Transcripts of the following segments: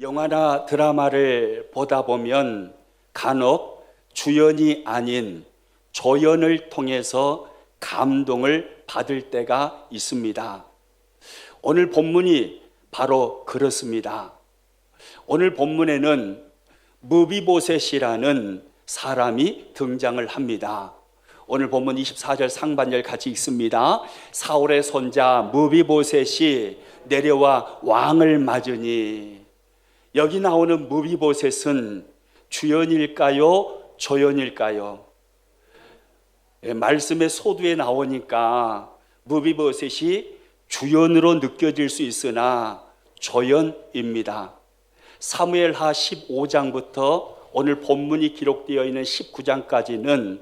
영화나 드라마를 보다 보면 간혹 주연이 아닌 조연을 통해서 감동을 받을 때가 있습니다. 오늘 본문이 바로 그렇습니다. 오늘 본문에는 무비보셋이라는 사람이 등장을 합니다. 오늘 본문 24절 상반절 같이 읽습니다. 사울의 손자 무비보셋이 내려와 왕을 맞으니, 여기 나오는 무비보셋은 주연일까요? 조연일까요? 말씀의 소두에 나오니까 무비보셋이 주연으로 느껴질 수 있으나 조연입니다. 사무엘하 15장부터 오늘 본문이 기록되어 있는 19장까지는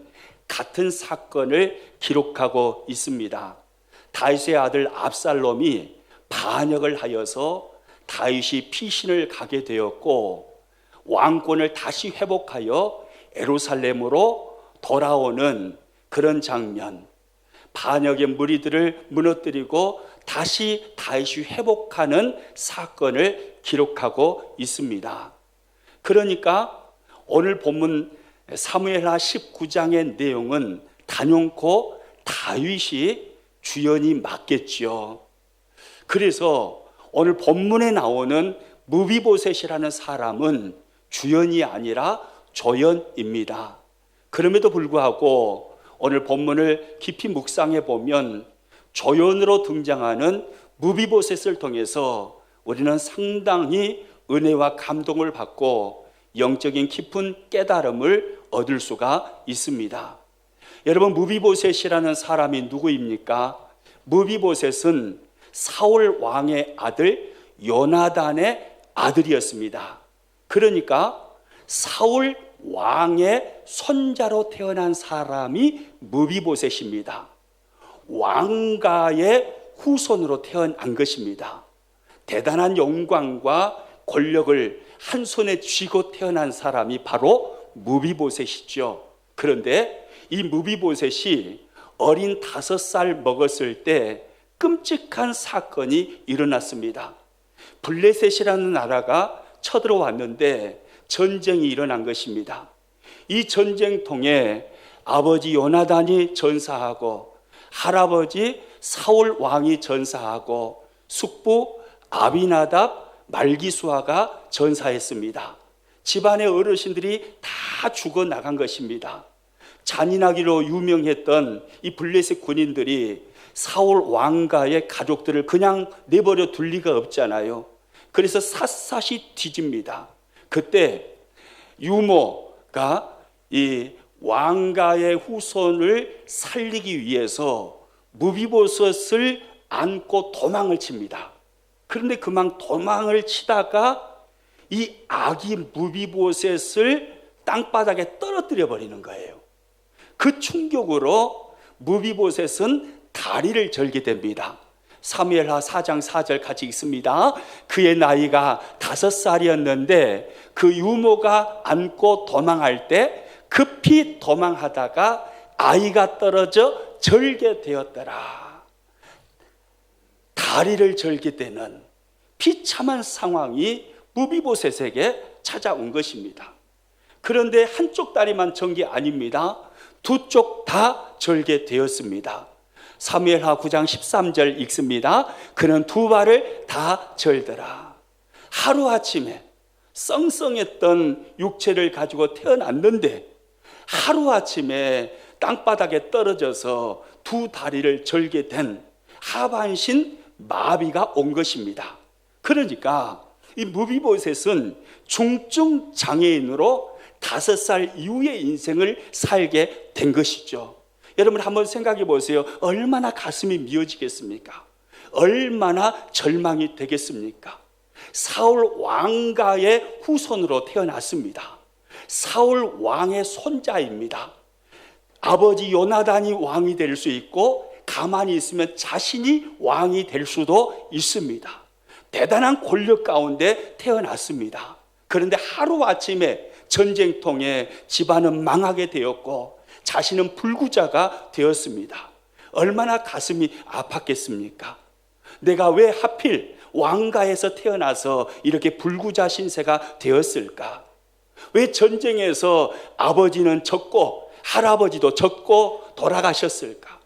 같은 사건을 기록하고 있습니다. 다윗의 아들 압살롬이 반역을 하여서 다윗이 피신을 가게 되었고, 왕권을 다시 회복하여 예루살렘으로 돌아오는 그런 장면, 반역의 무리들을 무너뜨리고 다시 다윗이 회복하는 사건을 기록하고 있습니다. 그러니까 오늘 본문 사무엘하 19장의 내용은 단연코 다윗이 주연이 맞겠죠. 그래서 오늘 본문에 나오는 무비보셋이라는 사람은 주연이 아니라 조연입니다. 그럼에도 불구하고 오늘 본문을 깊이 묵상해 보면 조연으로 등장하는 무비보셋을 통해서 우리는 상당히 은혜와 감동을 받고 영적인 깊은 깨달음을 얻을 수가 있습니다. 여러분, 무비보셋이라는 사람이 누구입니까? 무비보셋은 사울 왕의 아들 요나단의 아들이었습니다. 그러니까 사울 왕의 손자로 태어난 사람이 무비보셋입니다. 왕가의 후손으로 태어난 것입니다. 대단한 영광과 권력을 한 손에 쥐고 태어난 사람이 바로 무비보셋이죠. 그런데 이 무비보셋이 어린 5살 먹었을 때 끔찍한 사건이 일어났습니다. 블레셋이라는 나라가 쳐들어왔는데 전쟁이 일어난 것입니다. 이 전쟁통에 아버지 요나단이 전사하고 할아버지 사울 왕이 전사하고 숙부 아비나답 말기수아가 전사했습니다. 집안의 어르신들이 다 죽어나간 것입니다. 잔인하기로 유명했던 이 블레셋 군인들이 사울 왕가의 가족들을 그냥 내버려 둘 리가 없잖아요. 그래서 샅샅이 뒤집니다. 그때 유모가 이 왕가의 후손을 살리기 위해서 무비보셋을 안고 도망을 칩니다. 그런데 그만 도망을 치다가 이 아기 무비보셋을 땅바닥에 떨어뜨려 버리는 거예요. 그 충격으로 무비보셋은 다리를 절게 됩니다. 사무엘하 4장 4절 같이 읽습니다. 그의 나이가 5살이었는데 그 유모가 안고 도망할 때 급히 도망하다가 아이가 떨어져 절게 되었더라. 다리를 절게 되는 비참한 상황이 무비보셋에게 찾아온 것입니다. 그런데 한쪽 다리만 전 게 아닙니다. 두 쪽 다 절게 되었습니다. 사무엘하 9장 13절 읽습니다. 그는 두 발을 다 절더라. 하루아침에 썽썽했던 육체를 가지고 태어났는데 하루아침에 땅바닥에 떨어져서 두 다리를 절게 된 하반신 마비가 온 것입니다. 그러니까 이 무비보셋은 중증 장애인으로 5살 이후의 인생을 살게 된 것이죠. 여러분 한번 생각해 보세요. 얼마나 가슴이 미어지겠습니까? 얼마나 절망이 되겠습니까? 사울 왕가의 후손으로 태어났습니다. 사울 왕의 손자입니다. 아버지 요나단이 왕이 될 수 있고 가만히 있으면 자신이 왕이 될 수도 있습니다. 대단한 권력 가운데 태어났습니다. 그런데 하루아침에 전쟁통에 집안은 망하게 되었고 자신은 불구자가 되었습니다. 얼마나 가슴이 아팠겠습니까? 내가 왜 하필 왕가에서 태어나서 이렇게 불구자 신세가 되었을까? 왜 전쟁에서 아버지는 졌고 할아버지도 졌고 돌아가셨을까?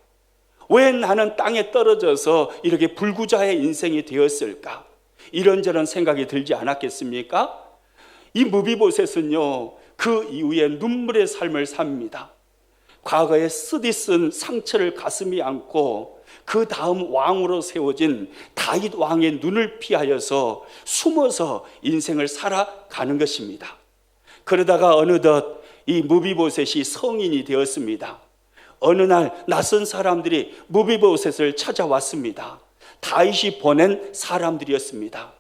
왜 나는 땅에 떨어져서 이렇게 불구자의 인생이 되었을까? 이런저런 생각이 들지 않았겠습니까? 이 무비보셋은요, 그 이후에 눈물의 삶을 삽니다. 과거에 쓰디쓴 상처를 가슴에 안고 그 다음 왕으로 세워진 다윗 왕의 눈을 피하여서 숨어서 인생을 살아가는 것입니다. 그러다가 어느덧 이 무비보셋이 성인이 되었습니다. 어느 날 낯선 사람들이 무비보셋을 찾아왔습니다. 다윗이 보낸 사람들이었습니다.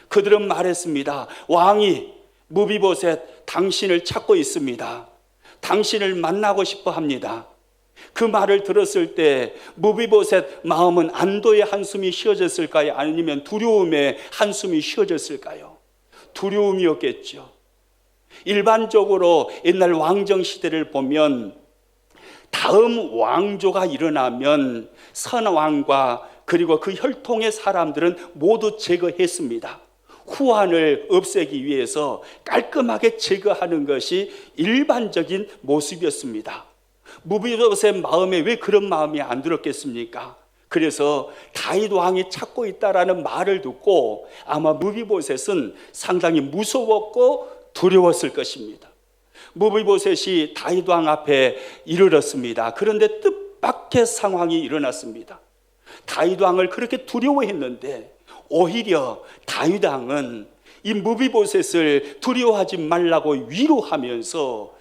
그들은 말했습니다. 왕이 무비보셋 당신을 찾고 있습니다. 당신을 만나고 싶어 합니다. 그 말을 들었을 때 무비보셋 마음은 안도의 한숨이 쉬어졌을까요? 아니면 두려움의 한숨이 쉬어졌을까요? 두려움이었겠죠. 일반적으로 옛날 왕정 시대를 보면 다음 왕조가 일어나면 선왕과 그리고 그 혈통의 사람들은 모두 제거했습니다. 후환을 없애기 위해서 깔끔하게 제거하는 것이 일반적인 모습이었습니다. 무비보셋 마음에 왜 그런 마음이 안 들었겠습니까? 그래서 다윗 왕이 찾고 있다라는 말을 듣고 아마 무비보셋은 상당히 무서웠고 두려웠을 것입니다. 무비보셋이 다윗 왕 앞에 이르렀습니다. 그런데 뜻밖의 상황이 일어났습니다. 다윗 왕을 그렇게 두려워했는데 오히려 다윗 왕은 이 무비보셋을 두려워하지 말라고 위로하면서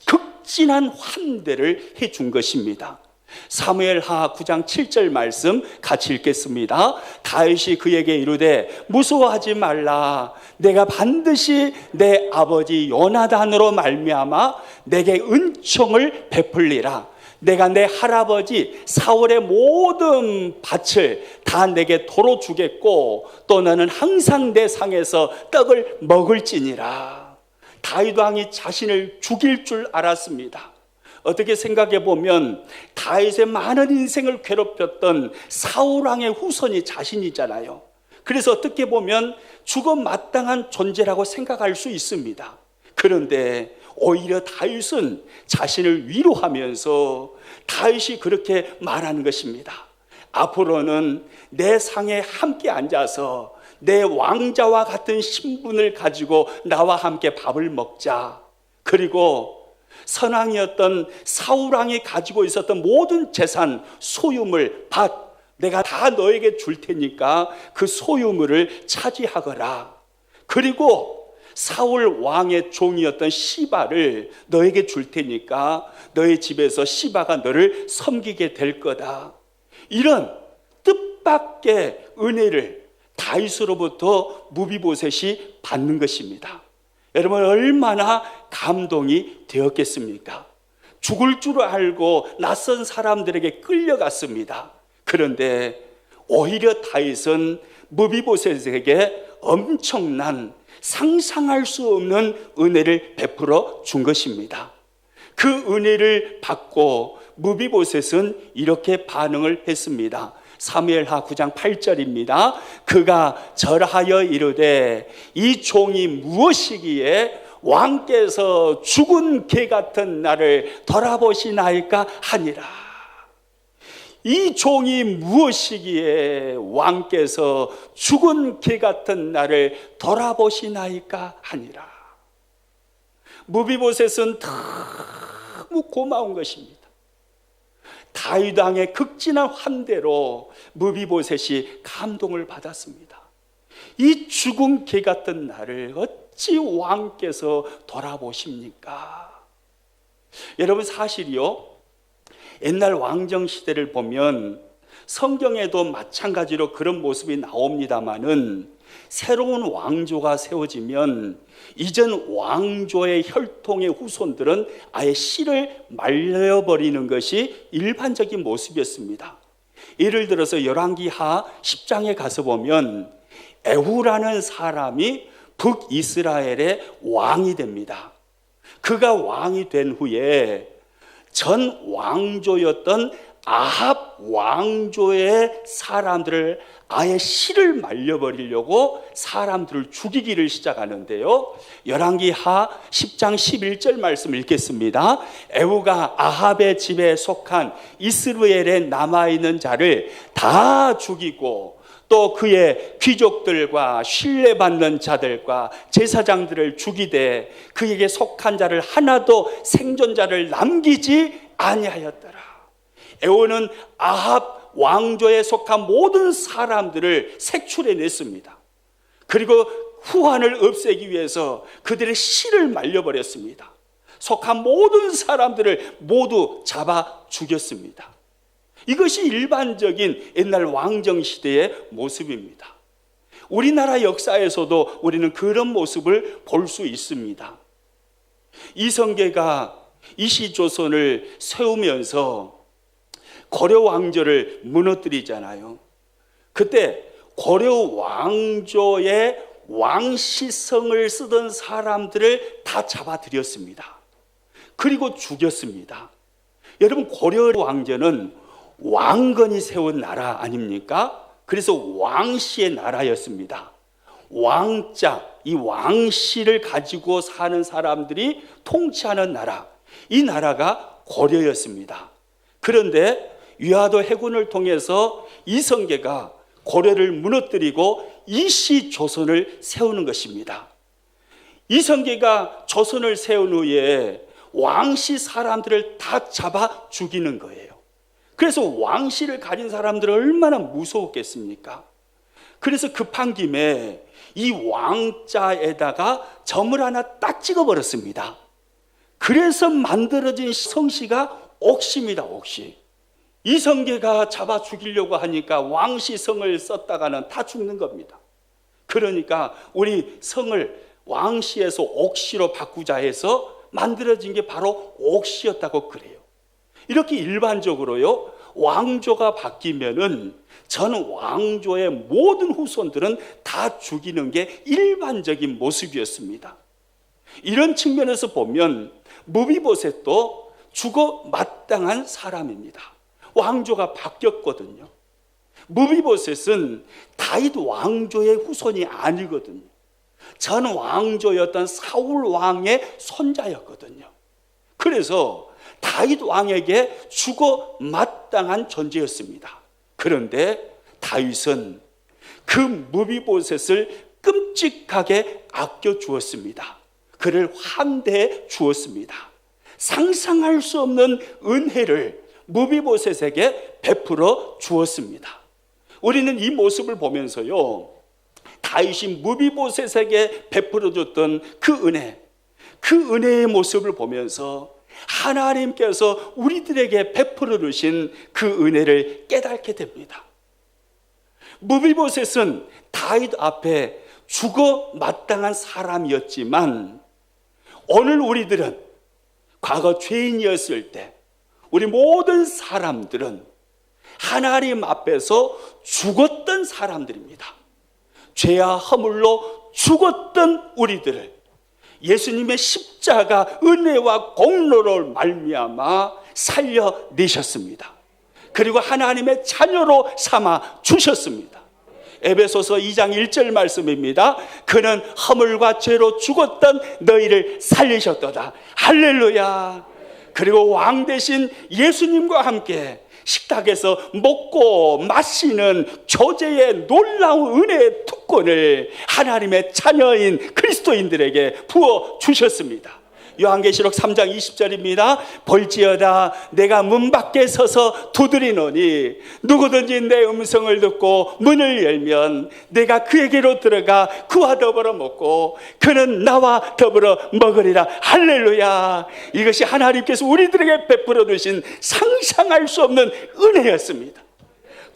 극진한 환대를 해준 것입니다. 사무엘하 9장 7절 말씀 같이 읽겠습니다. 다윗이 그에게 이르되 무서워하지 말라. 내가 반드시 내 아버지 요나단으로 말미암아 내게 은총을 베풀리라. 내가 내 할아버지 사울의 모든 밭을 다 내게 도로 주겠고 또 너는 항상 내 상에서 떡을 먹을지니라. 다윗 왕이 자신을 죽일 줄 알았습니다. 어떻게 생각해 보면 다윗의 많은 인생을 괴롭혔던 사울 왕의 후손이 자신이잖아요. 그래서 어떻게 보면 죽어 마땅한 존재라고 생각할 수 있습니다. 그런데 오히려 다윗은 자신을 위로하면서 다윗이 그렇게 말하는 것입니다. 앞으로는 내 상에 함께 앉아서 내 왕자와 같은 신분을 가지고 나와 함께 밥을 먹자. 그리고 선왕이었던 사울 왕이 가지고 있었던 모든 재산, 소유물, 밭 내가 다 너에게 줄 테니까 그 소유물을 차지하거라. 그리고 사울 왕의 종이었던 시바를 너에게 줄 테니까 너의 집에서 시바가 너를 섬기게 될 거다. 이런 뜻밖의 은혜를 다윗으로부터 무비보셋이 받는 것입니다. 여러분 얼마나 감동이 되었겠습니까? 죽을 줄 알고 낯선 사람들에게 끌려갔습니다. 그런데 오히려 다윗은 무비보셋에게 엄청난 상상할 수 없는 은혜를 베풀어 준 것입니다. 그 은혜를 받고 무비보셋은 이렇게 반응을 했습니다. 사무엘하 9장 8절입니다. 그가 절하여 이르되 이 종이 무엇이기에 왕께서 죽은 개 같은 나를 돌아보시나이까 하니라. 이 종이 무엇이기에 왕께서 죽은 개 같은 나를 돌아보시나이까 하니라. 무비보셋은 너무 고마운 것입니다. 다윗 왕의 극진한 환대로 무비보셋이 감동을 받았습니다. 이 죽은 개 같은 나를 어찌 왕께서 돌아보십니까? 여러분 사실이요, 옛날 왕정 시대를 보면 성경에도 마찬가지로 그런 모습이 나옵니다마는 새로운 왕조가 세워지면 이전 왕조의 혈통의 후손들은 아예 씨를 말려버리는 것이 일반적인 모습이었습니다. 예를 들어서 열왕기하 10장에 가서 보면 에후라는 사람이 북이스라엘의 왕이 됩니다. 그가 왕이 된 후에 전 왕조였던 아합 왕조의 사람들을 아예 씨를 말려버리려고 사람들을 죽이기를 시작하는데요. 열왕기하 10장 11절 말씀 읽겠습니다. 에후가 아합의 집에 속한 이스라엘에 남아있는 자를 다 죽이고 또 그의 귀족들과 신뢰받는 자들과 제사장들을 죽이되 그에게 속한 자를 하나도 생존자를 남기지 아니하였더라. 에후는 아합 왕조에 속한 모든 사람들을 색출해냈습니다. 그리고 후환을 없애기 위해서 그들의 씨를 말려버렸습니다. 속한 모든 사람들을 모두 잡아 죽였습니다. 이것이 일반적인 옛날 왕정시대의 모습입니다. 우리나라 역사에서도 우리는 그런 모습을 볼 수 있습니다. 이성계가 이시조선을 세우면서 고려 왕조를 무너뜨리잖아요. 그때 고려 왕조의 왕시성을 쓰던 사람들을 다 잡아들였습니다. 그리고 죽였습니다. 여러분, 고려 왕조는 왕건이 세운 나라 아닙니까? 그래서 왕씨의 나라였습니다. 왕자, 이 왕씨를 가지고 사는 사람들이 통치하는 나라, 이 나라가 고려였습니다. 그런데 위화도 해군을 통해서 이성계가 고려를 무너뜨리고 이시조선을 세우는 것입니다. 이성계가 조선을 세운 후에 왕씨 사람들을 다 잡아 죽이는 거예요. 그래서 왕씨를 가진 사람들은 얼마나 무서웠겠습니까? 그래서 급한 김에 이 왕자에다가 점을 하나 딱 찍어버렸습니다. 그래서 만들어진 성씨가 옥시입니다. 옥시. 이성계가 잡아 죽이려고 하니까 왕씨 성을 썼다가는 다 죽는 겁니다. 그러니까 우리 성을 왕씨에서 옥시로 바꾸자 해서 만들어진 게 바로 옥시였다고 그래요. 이렇게 일반적으로요, 왕조가 바뀌면은 전 왕조의 모든 후손들은 다 죽이는 게 일반적인 모습이었습니다. 이런 측면에서 보면 무비보셋도 죽어 마땅한 사람입니다. 왕조가 바뀌었거든요. 무비보셋은 다윗 왕조의 후손이 아니거든요. 전 왕조였던 사울 왕의 손자였거든요. 그래서 다윗 왕에게 죽어 마땅한 존재였습니다. 그런데 다윗은 그 무비보셋을 끔찍하게 아껴 주었습니다. 그를 환대해 주었습니다. 상상할 수 없는 은혜를 무비보셋에게 베풀어 주었습니다. 우리는 이 모습을 보면서요, 다윗이 무비보셋에게 베풀어 줬던 그 은혜의 모습을 보면서 하나님께서 우리들에게 베풀어 주신 그 은혜를 깨닫게 됩니다. 무비보셋은 다윗 앞에 죽어 마땅한 사람이었지만 오늘 우리들은 과거 죄인이었을 때 우리 모든 사람들은 하나님 앞에서 죽었던 사람들입니다. 죄와 허물로 죽었던 우리들을 예수님의 십자가 은혜와 공로를 말미암아 살려내셨습니다. 그리고 하나님의 자녀로 삼아 주셨습니다. 에베소서 2장 1절 말씀입니다. 그는 허물과 죄로 죽었던 너희를 살리셨도다. 할렐루야. 그리고 왕 대신 예수님과 함께 식탁에서 먹고 마시는 교제의 놀라운 은혜의 특권을 하나님의 자녀인 그리스도인들에게 부어주셨습니다. 요한계시록 3장 20절입니다. 볼지어다 내가 문 밖에 서서 두드리노니 누구든지 내 음성을 듣고 문을 열면 내가 그에게로 들어가 그와 더불어 먹고 그는 나와 더불어 먹으리라. 할렐루야. 이것이 하나님께서 우리들에게 베풀어 주신 상상할 수 없는 은혜였습니다.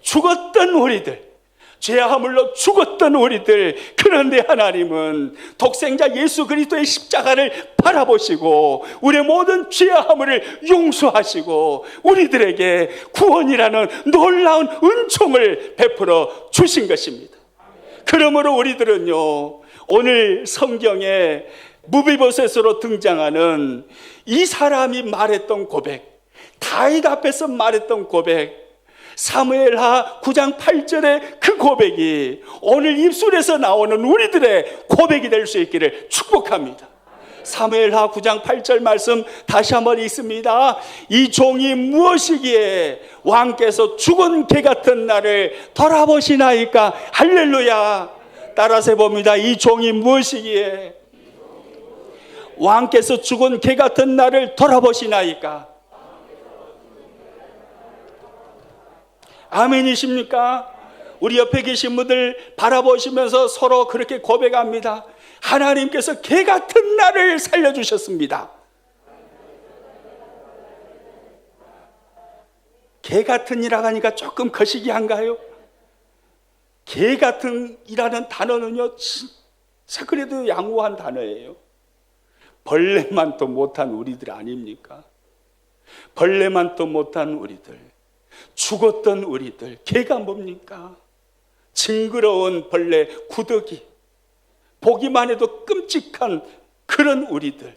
죽었던 우리들, 죄와 허물로 죽었던 우리들, 그런데 하나님은 독생자 예수 그리스도의 십자가를 바라보시고 우리의 모든 죄와 허물을 용서하시고 우리들에게 구원이라는 놀라운 은총을 베풀어 주신 것입니다. 그러므로 우리들은요, 오늘 성경에 무비보셋으로 등장하는 이 사람이 말했던 고백, 다윗 앞에서 말했던 고백, 사무엘하 9장 8절의 그 고백이 오늘 입술에서 나오는 우리들의 고백이 될 수 있기를 축복합니다. 사무엘하 9장 8절 말씀 다시 한번 읽습니다. 이 종이 무엇이기에 왕께서 죽은 개 같은 나를 돌아보시나이까. 할렐루야. 따라서 해봅니다. 이 종이 무엇이기에 왕께서 죽은 개 같은 나를 돌아보시나이까. 아멘이십니까? 우리 옆에 계신 분들 바라보시면서 서로 그렇게 고백합니다. 하나님께서 개 같은 나를 살려주셨습니다. 개 같은 이라고 하니까 조금 거시기한가요? 개 같은 이라는 단어는요, 진짜 그래도 양호한 단어예요. 벌레만 또 못한 우리들 아닙니까? 벌레만 또 못한 우리들, 죽었던 우리들, 개가 뭡니까? 징그러운 벌레 구더기, 보기만 해도 끔찍한 그런 우리들,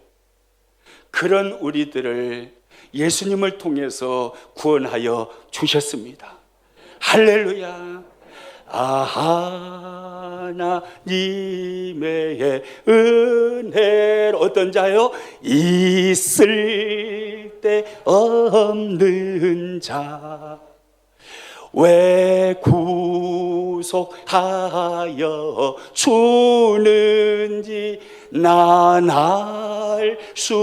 그런 우리들을 예수님을 통해서 구원하여 주셨습니다. 할렐루야. 하나님의 은혜로 어떤 자요? 있을 데 없는 자 왜 구속하여 주는지 난 알 수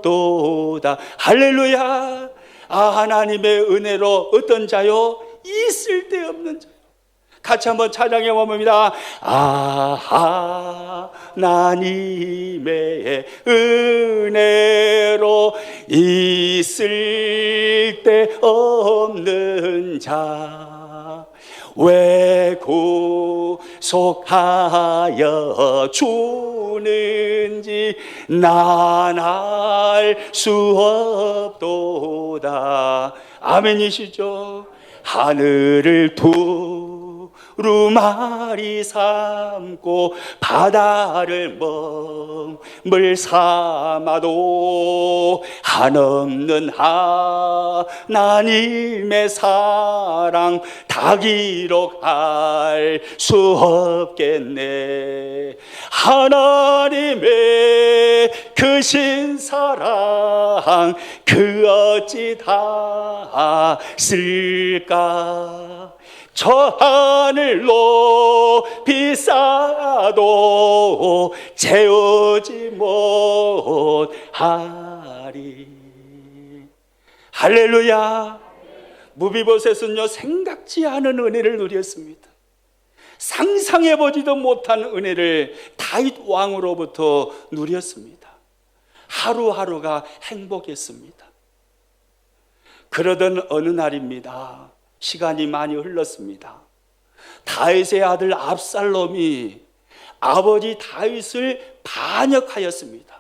없도다. 할렐루야. 하나님의 은혜로 어떤 자요? 있을 데 없는 자. 같이 한번 찬양해 봅니다. 하나님의 은혜로 있을 데 없는 자 왜 구속하여 주는지 난 알 수 없도다. 아멘이시죠? 하늘을 두루마리 삼고 바다를 먹물 삼아도 한없는 하나님의 사랑 다 기록할 수 없겠네. 하나님의 크신 사랑 그 어찌 다 쓸까. 저 하늘 높이 쌓아도 채우지 못하리. 할렐루야. 무비보셋은요, 생각지 않은 은혜를 누렸습니다. 상상해보지도 못한 은혜를 다윗 왕으로부터 누렸습니다. 하루하루가 행복했습니다. 그러던 어느 날입니다. 시간이 많이 흘렀습니다. 다윗의 아들 압살롬이 아버지 다윗을 반역하였습니다.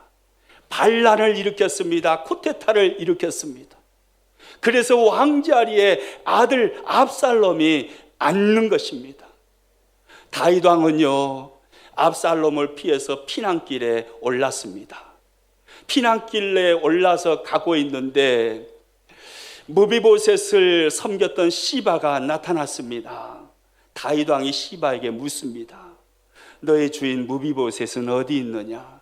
반란을 일으켰습니다. 쿠데타를 일으켰습니다. 그래서 왕자리에 아들 압살롬이 앉는 것입니다. 다윗 왕은요, 압살롬을 피해서 피난길에 올랐습니다. 피난길에 올라서 가고 있는데 무비보셋을 섬겼던 시바가 나타났습니다. 다윗 왕이 시바에게 묻습니다. 너의 주인 무비보셋은 어디 있느냐?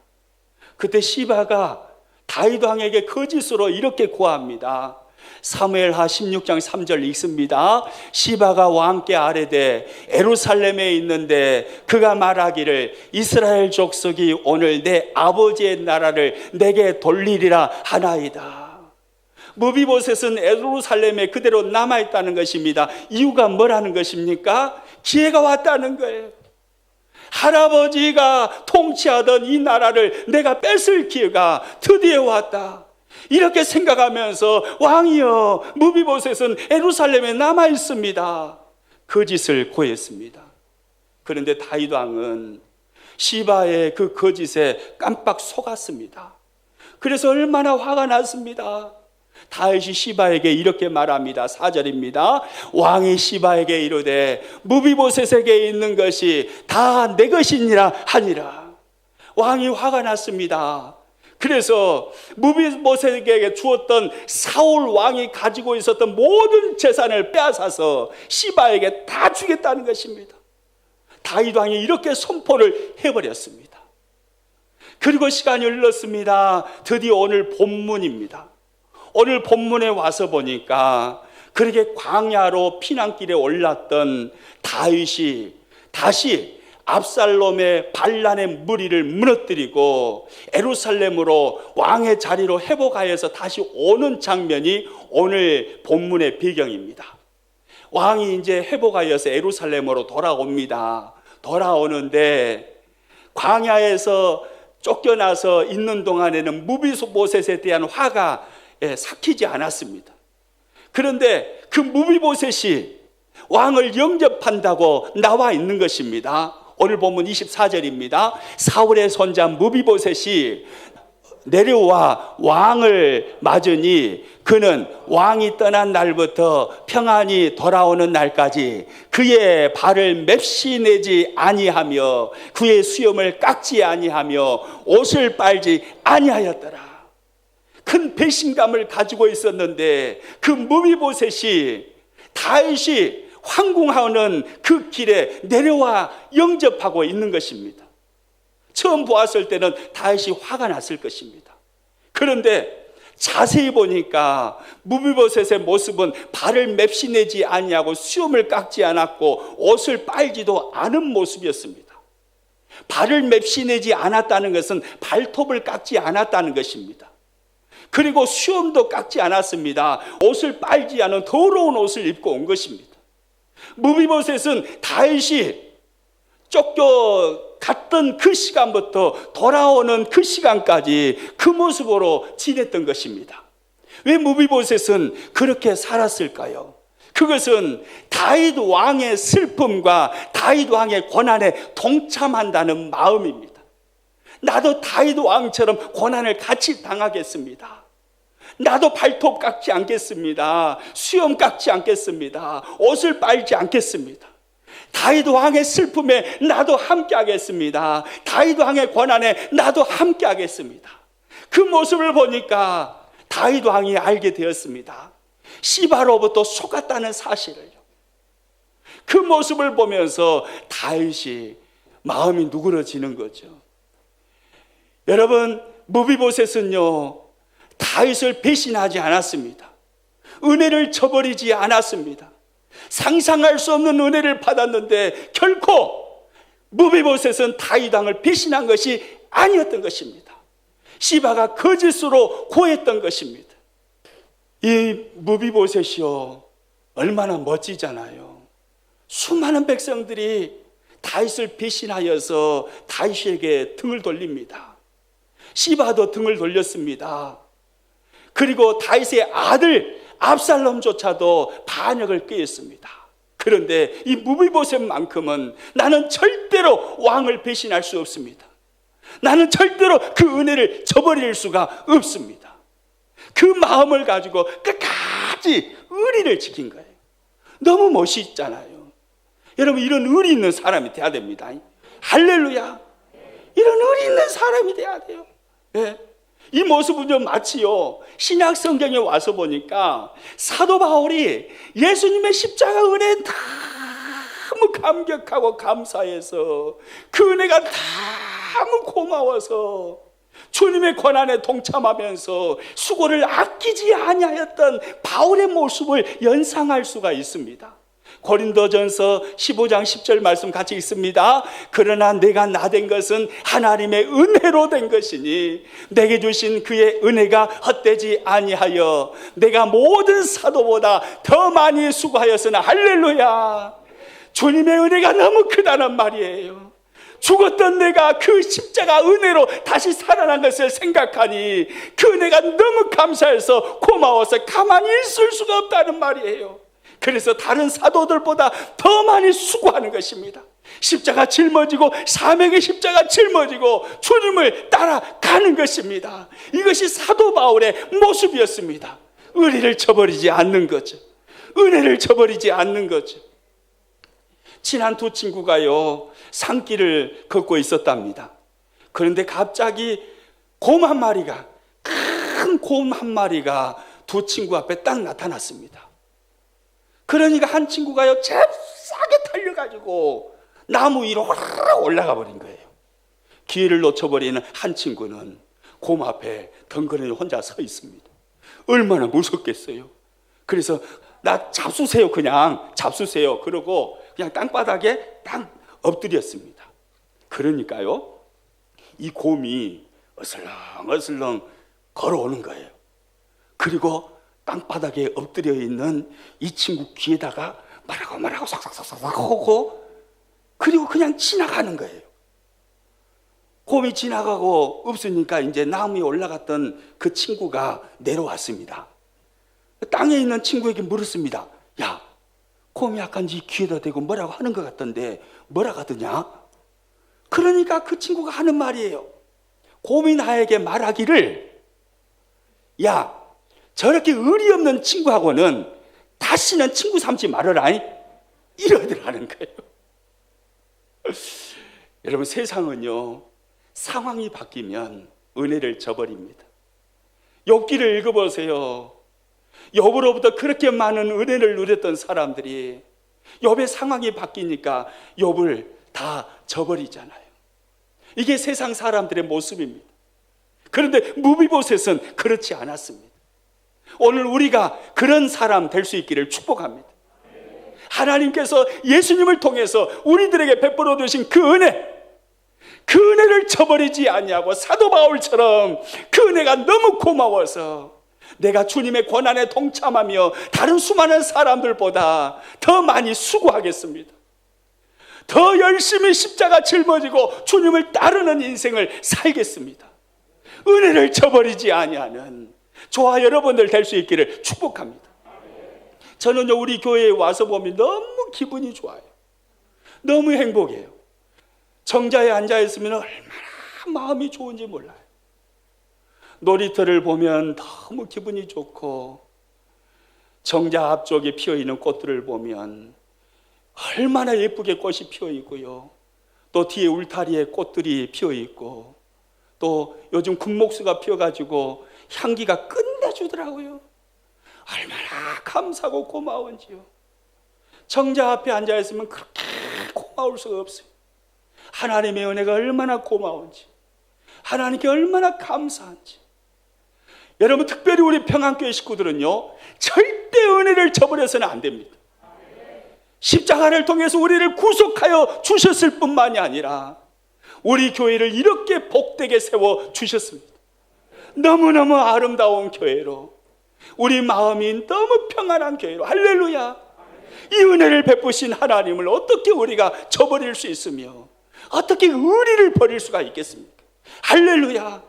그때 시바가 다윗 왕에게 거짓으로 이렇게 고합니다. 사무엘하 16장 3절 읽습니다. 시바가 왕께 아뢰되 예루살렘에 있는데 그가 말하기를 이스라엘 족속이 오늘 내 아버지의 나라를 내게 돌리리라 하나이다. 무비보셋은 예루살렘에 그대로 남아있다는 것입니다. 이유가 뭐라는 것입니까? 기회가 왔다는 거예요. 할아버지가 통치하던 이 나라를 내가 뺏을 기회가 드디어 왔다. 이렇게 생각하면서 왕이여, 무비보셋은 예루살렘에 남아있습니다. 거짓을 고했습니다. 그런데 다윗 왕은 시바의 그 거짓에 깜빡 속았습니다. 그래서 얼마나 화가 났습니다. 다윗이 시바에게 이렇게 말합니다. 4절입니다. 왕이 시바에게 이르되 무비보셋에게 있는 것이 다 내 것이니라 하니라. 왕이 화가 났습니다. 그래서 무비보셋에게 주었던 사울 왕이 가지고 있었던 모든 재산을 빼앗아서 시바에게 다 주겠다는 것입니다. 다윗 왕이 이렇게 선포를 해버렸습니다. 그리고 시간이 흘렀습니다. 드디어 오늘 본문입니다. 오늘 본문에 와서 보니까 그렇게 광야로 피난길에 올랐던 다윗이 다시 압살롬의 반란의 무리를 무너뜨리고 예루살렘으로 왕의 자리로 회복하여서 다시 오는 장면이 오늘 본문의 배경입니다. 왕이 이제 회복하여서 예루살렘으로 돌아옵니다. 돌아오는데 광야에서 쫓겨나서 있는 동안에는 무비보셋에 대한 화가 삭히지 않았습니다. 그런데 그 무비보셋이 왕을 영접한다고 나와 있는 것입니다. 오늘 본문 24절입니다. 사울의 손자 무비보셋이 내려와 왕을 맞으니 그는 왕이 떠난 날부터 평안히 돌아오는 날까지 그의 발을 맵시 내지 아니하며 그의 수염을 깎지 아니하며 옷을 빨지 아니하였더라. 큰 배신감을 가지고 있었는데 그 무비보셋이 다윗이 황궁하는 그 길에 내려와 영접하고 있는 것입니다. 처음 보았을 때는 다윗이 화가 났을 것입니다. 그런데 자세히 보니까 무비보셋의 모습은 발을 맵시 내지 아니하고 수염을 깎지 않았고 옷을 빨지도 않은 모습이었습니다. 발을 맵시 내지 않았다는 것은 발톱을 깎지 않았다는 것입니다. 그리고 수염도 깎지 않았습니다. 옷을 빨지 않은 더러운 옷을 입고 온 것입니다. 무비보셋은 다윗이 쫓겨갔던 그 시간부터 돌아오는 그 시간까지 그 모습으로 지냈던 것입니다. 왜 무비보셋은 그렇게 살았을까요? 그것은 다윗 왕의 슬픔과 다윗 왕의 고난에 동참한다는 마음입니다. 나도 다윗 왕처럼 고난을 같이 당하겠습니다. 나도 발톱 깎지 않겠습니다. 수염 깎지 않겠습니다. 옷을 빨지 않겠습니다. 다윗 왕의 슬픔에 나도 함께 하겠습니다. 다윗 왕의 고난에 나도 함께 하겠습니다. 그 모습을 보니까 다윗 왕이 알게 되었습니다. 시바로부터 속았다는 사실을요. 그 모습을 보면서 다윗이 마음이 누그러지는 거죠. 여러분, 무비보셋은요 다윗을 배신하지 않았습니다. 은혜를 저버리지 않았습니다. 상상할 수 없는 은혜를 받았는데 결코 무비보셋은 다윗 왕을 배신한 것이 아니었던 것입니다. 시바가 거짓으로 고했던 것입니다. 이 무비보셋이요 얼마나 멋지잖아요. 수많은 백성들이 다윗을 배신하여서 다윗에게 등을 돌립니다. 시바도 등을 돌렸습니다. 그리고 다윗의 아들 압살롬조차도 반역을 꾀했습니다. 그런데 이 무비보셋만큼은 나는 절대로 왕을 배신할 수 없습니다. 나는 절대로 그 은혜를 저버릴 수가 없습니다. 그 마음을 가지고 끝까지 의리를 지킨 거예요. 너무 멋있잖아요. 여러분, 이런 의리 있는 사람이 돼야 됩니다. 할렐루야. 이런 의리 있는 사람이 돼야 돼요. 네. 이 모습은 좀 마치요 신약 성경에 와서 보니까 사도 바울이 예수님의 십자가 은혜에 너무 감격하고 감사해서 그 은혜가 너무 고마워서 주님의 고난에 동참하면서 수고를 아끼지 아니하였던 바울의 모습을 연상할 수가 있습니다. 고린도전서 15장 10절 말씀 같이 읽습니다. 그러나 내가 나된 것은 하나님의 은혜로 된 것이니 내게 주신 그의 은혜가 헛되지 아니하여 내가 모든 사도보다 더 많이 수고하였으나 할렐루야. 주님의 은혜가 너무 크다는 말이에요. 죽었던 내가 그 십자가 은혜로 다시 살아난 것을 생각하니 그 은혜가 너무 감사해서 고마워서 가만히 있을 수가 없다는 말이에요. 그래서 다른 사도들보다 더 많이 수고하는 것입니다. 십자가 짊어지고 사명의 십자가 짊어지고 주님을 따라가는 것입니다. 이것이 사도 바울의 모습이었습니다. 의리를 저버리지 않는 거죠. 은혜를 저버리지 않는 거죠. 친한 두 친구가요 산길을 걷고 있었답니다. 그런데 갑자기 곰 한 마리가, 큰 곰 한 마리가 두 친구 앞에 딱 나타났습니다. 그러니까 한 친구가요, 잽싸게 달려가지고 나무 위로 확 올라가 버린 거예요. 기회를 놓쳐버리는 한 친구는 곰 앞에 덩그러니 혼자 서 있습니다. 얼마나 무섭겠어요. 그래서 나 잡수세요, 그냥 잡수세요. 그러고 그냥 땅바닥에 딱 엎드렸습니다. 그러니까요, 이 곰이 어슬렁어슬렁 걸어오는 거예요. 그리고 땅바닥에 엎드려 있는 이 친구 귀에다가 말하고 싹싹싹싹 하고, 그리고 그냥 지나가는 거예요. 곰이 지나가고 없으니까 이제 나무에 올라갔던 그 친구가 내려왔습니다. 땅에 있는 친구에게 물었습니다. 야, 곰이 아까 네 귀에다 대고 뭐라고 하는 것 같던데 뭐라고 하더냐? 그러니까 그 친구가 하는 말이에요. 곰이 나에게 말하기를, 야, 저렇게 의리 없는 친구하고는 다시는 친구 삼지 말아라, 이러더라는 거예요. 여러분, 세상은요, 상황이 바뀌면 은혜를 저버립니다. 욥기를 읽어보세요. 욥으로부터 그렇게 많은 은혜를 누렸던 사람들이 욥의 상황이 바뀌니까 욥을 다 저버리잖아요. 이게 세상 사람들의 모습입니다. 그런데 무비보셋은 그렇지 않았습니다. 오늘 우리가 그런 사람 될 수 있기를 축복합니다. 하나님께서 예수님을 통해서 우리들에게 베풀어 주신 그 은혜를 저버리지 아니하고 사도 바울처럼 그 은혜가 너무 고마워서 내가 주님의 고난에 동참하며 다른 수많은 사람들보다 더 많이 수고하겠습니다. 더 열심히 십자가 짊어지고 주님을 따르는 인생을 살겠습니다. 은혜를 저버리지 아니하는 저와 여러분들 될 수 있기를 축복합니다. 저는요, 우리 교회에 와서 보면 너무 기분이 좋아요. 너무 행복해요. 정자에 앉아 있으면 얼마나 마음이 좋은지 몰라요. 놀이터를 보면 너무 기분이 좋고, 정자 앞쪽에 피어있는 꽃들을 보면 얼마나 예쁘게 꽃이 피어 있고요. 또 뒤에 울타리에 꽃들이 피어 있고, 또 요즘 금목수가 피어가지고 향기가 끝내주더라고요. 얼마나 감사하고 고마운지요. 정자 앞에 앉아 있으면 그렇게 고마울 수가 없어요. 하나님의 은혜가 얼마나 고마운지, 하나님께 얼마나 감사한지. 여러분, 특별히 우리 평안교회 식구들은요, 절대 은혜를 저버려서는 안 됩니다. 십자가를 통해서 우리를 구속하여 주셨을 뿐만이 아니라 우리 교회를 이렇게 복되게 세워 주셨습니다. 너무너무 아름다운 교회로, 우리 마음이 너무 평안한 교회로, 할렐루야. 이 은혜를 베푸신 하나님을 어떻게 우리가 저버릴 수 있으며 어떻게 의리를 버릴 수가 있겠습니까? 할렐루야.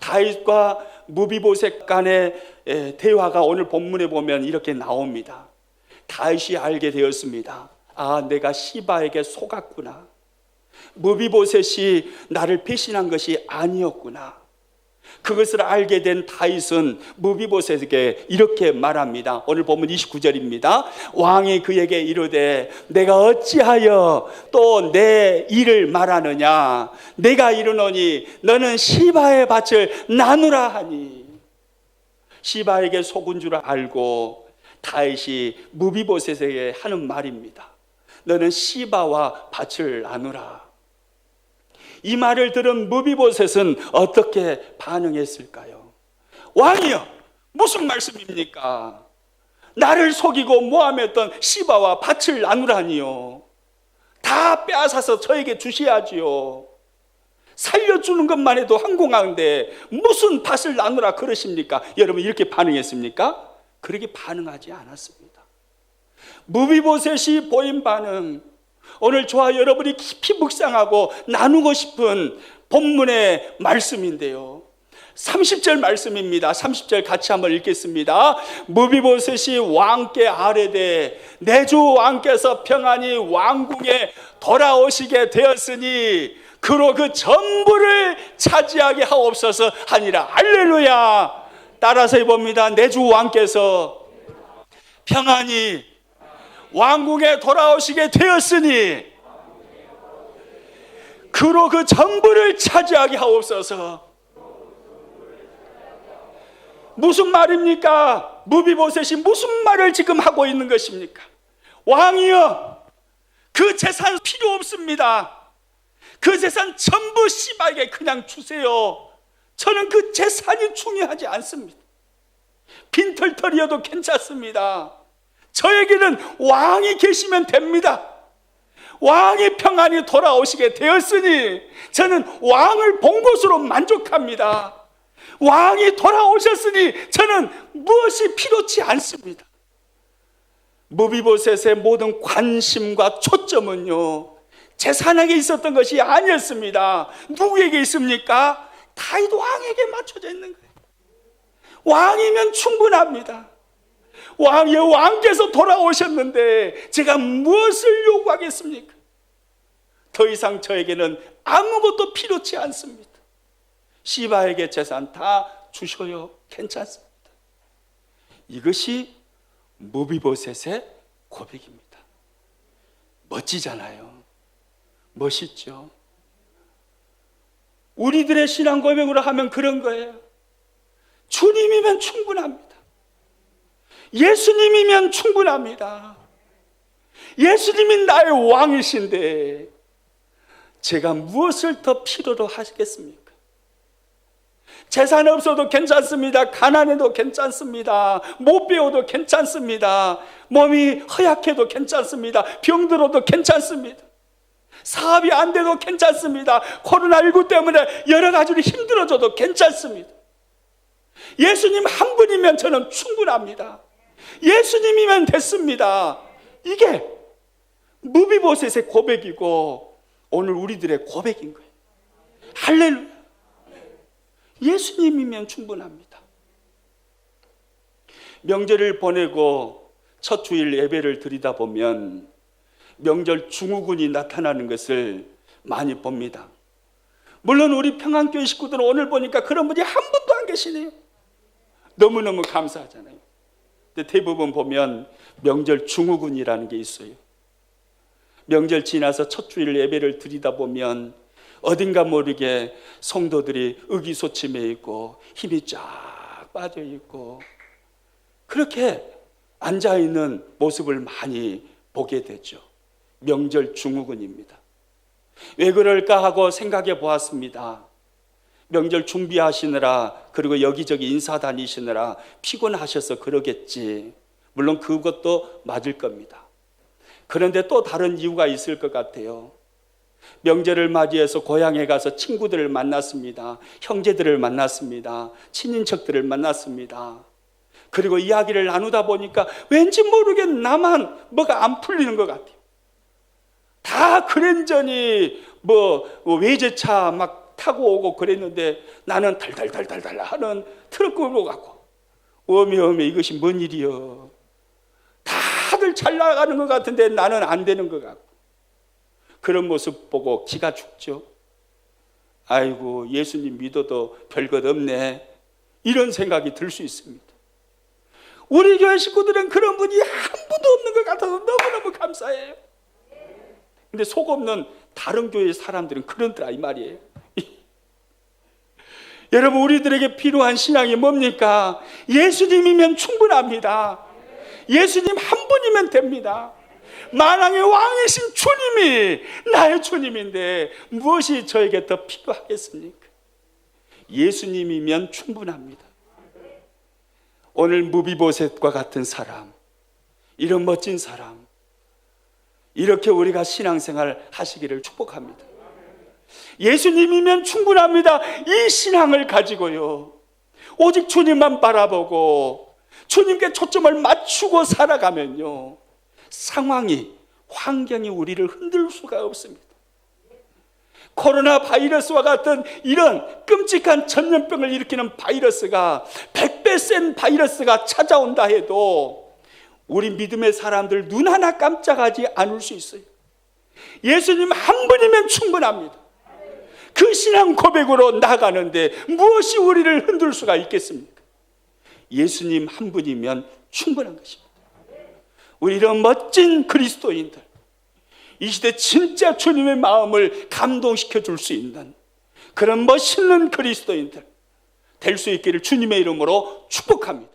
다윗과 무비보셋 간의 대화가 오늘 본문에 보면 이렇게 나옵니다. 다윗이 알게 되었습니다. 아, 내가 시바에게 속았구나. 무비보셋이 나를 배신한 것이 아니었구나. 그것을 알게 된 다윗은 무비보셋에게 이렇게 말합니다. 오늘 보면 29절입니다. 왕이 그에게 이르되 내가 어찌하여 또 내 일을 말하느냐. 내가 이르노니 너는 시바의 밭을 나누라 하니. 시바에게 속은 줄 알고 다윗이 무비보셋에게 하는 말입니다. 너는 시바와 밭을 나누라. 이 말을 들은 무비보셋은 어떻게 반응했을까요? 왕이여, 무슨 말씀입니까? 나를 속이고 모함했던 시바와 밭을 나누라니요. 다 빼앗아서 저에게 주셔야지요. 살려주는 것만 해도 항공하는데 무슨 밭을 나누라 그러십니까? 여러분, 이렇게 반응했습니까? 그렇게 반응하지 않았습니다. 무비보셋이 보인 반응, 오늘 저와 여러분이 깊이 묵상하고 나누고 싶은 본문의 말씀인데요, 30절 말씀입니다. 30절 같이 한번 읽겠습니다. 무비보셋이 왕께 아뢰되 내 주 왕께서 평안히 왕궁에 돌아오시게 되었으니 그로 그 전부를 차지하게 하옵소서 하니라. 할렐루야. 따라서 해봅니다. 내 주 왕께서 평안히 왕궁에 돌아오시게 되었으니 그로 그 전부를 차지하게 하옵소서. 무슨 말입니까? 무비보셋이 무슨 말을 지금 하고 있는 것입니까? 왕이여, 그 재산 필요 없습니다. 그 재산 전부 시바에게 그냥 주세요. 저는 그 재산이 중요하지 않습니다. 빈털터리여도 괜찮습니다. 저에게는 왕이 계시면 됩니다. 왕이 평안히 돌아오시게 되었으니 저는 왕을 본 것으로 만족합니다. 왕이 돌아오셨으니 저는 무엇이 필요치 않습니다. 무비보셋의 모든 관심과 초점은요, 재산에게 있었던 것이 아니었습니다. 누구에게 있습니까? 다윗 왕에게 맞춰져 있는 거예요. 왕이면 충분합니다. 왕께서 돌아오셨는데 제가 무엇을 요구하겠습니까? 더 이상 저에게는 아무것도 필요치 않습니다. 시바에게 재산 다 주셔요. 괜찮습니다. 이것이 무비보셋의 고백입니다. 멋지잖아요. 멋있죠. 우리들의 신앙 고백으로 하면 그런 거예요. 주님이면 충분합니다. 예수님이면 충분합니다. 예수님이 나의 왕이신데 제가 무엇을 더 필요로 하시겠습니까? 재산 없어도 괜찮습니다. 가난해도 괜찮습니다. 못 배워도 괜찮습니다. 몸이 허약해도 괜찮습니다. 병들어도 괜찮습니다. 사업이 안 돼도 괜찮습니다. 코로나19 때문에 여러 가지로 힘들어져도 괜찮습니다. 예수님 한 분이면 저는 충분합니다. 예수님이면 됐습니다. 이게 무비보셋의 고백이고 오늘 우리들의 고백인 거예요. 할렐루야. 예수님이면 충분합니다. 명절을 보내고 첫 주일 예배를 드리다 보면 명절 증후군이 나타나는 것을 많이 봅니다. 물론 우리 평안교회 식구들은 오늘 보니까 그런 분이 한 분도 안 계시네요. 너무너무 감사하잖아요. 근데 대부분 보면 명절 증후군이라는 게 있어요. 명절 지나서 첫 주일 예배를 드리다 보면 어딘가 모르게 성도들이 의기소침해 있고 힘이 쫙 빠져 있고 그렇게 앉아있는 모습을 많이 보게 되죠. 명절 증후군입니다. 왜 그럴까 하고 생각해 보았습니다. 명절 준비하시느라 그리고 여기저기 인사 다니시느라 피곤하셔서 그러겠지. 물론 그것도 맞을 겁니다. 그런데 또 다른 이유가 있을 것 같아요. 명절을 맞이해서 고향에 가서 친구들을 만났습니다. 형제들을 만났습니다. 친인척들을 만났습니다. 그리고 이야기를 나누다 보니까 왠지 모르게 나만 뭐가 안 풀리는 것 같아요. 다 그랜저니 외제차 막 타고 오고 그랬는데 나는 달달달달달 하는 트럭 끌고 가고 어메 이것이 뭔 일이여. 다들 잘 나가는 것 같은데 나는 안 되는 것 같고 그런 모습 보고 기가 죽죠. 아이고 예수님 믿어도 별것 없네. 이런 생각이 들 수 있습니다. 우리 교회 식구들은 그런 분이 한 분도 없는 것 같아서 너무너무 감사해요. 근데 속 없는 다른 교회 사람들은 그런더라 이 말이에요. 여러분 우리들에게 필요한 신앙이 뭡니까? 예수님이면 충분합니다. 예수님 한 분이면 됩니다. 만왕의 왕이신 주님이 나의 주님인데 무엇이 저에게 더 필요하겠습니까? 예수님이면 충분합니다. 오늘 무비보셋과 같은 사람, 이런 멋진 사람, 이렇게 우리가 신앙생활 하시기를 축복합니다. 예수님이면 충분합니다. 이 신앙을 가지고요, 오직 주님만 바라보고 주님께 초점을 맞추고 살아가면요, 상황이, 환경이 우리를 흔들 수가 없습니다. 코로나 바이러스와 같은 이런 끔찍한 전염병을 일으키는 바이러스가 100배 센 바이러스가 찾아온다 해도 우리 믿음의 사람들 눈 하나 깜짝하지 않을 수 있어요. 예수님 한 분이면 충분합니다. 그 신앙 고백으로 나가는데 무엇이 우리를 흔들 수가 있겠습니까? 예수님 한 분이면 충분한 것입니다. 우리 이런 멋진 그리스도인들, 이 시대 진짜 주님의 마음을 감동시켜 줄 수 있는 그런 멋있는 그리스도인들 될 수 있기를 주님의 이름으로 축복합니다.